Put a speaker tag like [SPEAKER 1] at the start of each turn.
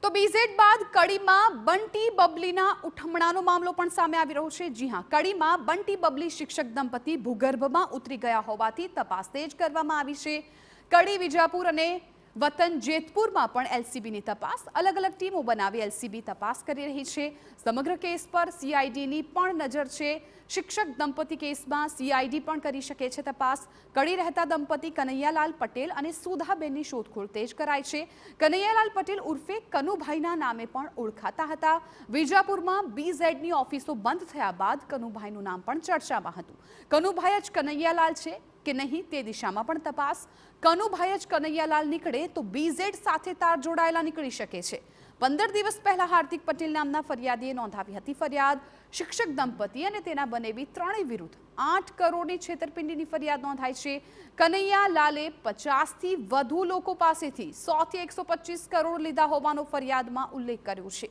[SPEAKER 1] તો બીઝેડ બાદ કડીમાં બંટી બબલીના ઉઠમણાનો મામલો પણ સામે આવી રહ્યો છે। જી હા, કડીમાં બંટી બબલી શિક્ષક દંપતી ભૂગર્ભમાં ઉતરી ગયા હોવાથી તપાસ તેજ કરવામાં આવી છે। કડી, વિજાપુર અને વતન જેતપુરમાં પણ એલસીબીની તપાસ અલગ અલગ ટીમો બનાવી એલસીબી તપાસ કરી રહી છે। સમગ્ર કેસ પર સીઆઈડીની પણ નજર છે। શિક્ષક દંપતી કેસમાં સીઆઈડી પણ કરી શકે છે તપાસ। કડી રહેતા દંપતી કનૈયાલાલ પટેલ અને સુધાબેનની શોધખોળ તેજ કરાઈ છે। કનૈયાલાલ પટેલ ઉર્ફે કનુભાઈના નામે પણ ઓળખાતા હતા। વિજાપુરમાં બીઝેડની ઓફિસો બંધ થયા બાદ કનુભાઈનું નામ પણ ચર્ચામાં હતું। કનુભાઈ જ કનૈયાલાલ છે કે નહીં તે દિશામાં પણ તપાસ। કનુભાઈ જ કનૈયાલાલ નીકળે તો બીઝેડ સાથે તાર જોડાયેલા નીકળી શકે છે। 15 દિવસ પહેલા હાર્દિક પટેલ નામના ફરિયાદીએ નોંધાવી હતી ફરિયાદ। શિક્ષક દંપતી અને તેના બનેવી ત્રણેય વિરુદ્ધ 8 કરોડની છેતરપિંડીની ફરિયાદ નોંધાઈ છે। કનૈયાલાલે 50 થી વધુ લોકો પાસેથી 100 થી 125 કરોડ લીધા હોવાનો ફરિયાદમાં ઉલ્લેખ કર્યો છે।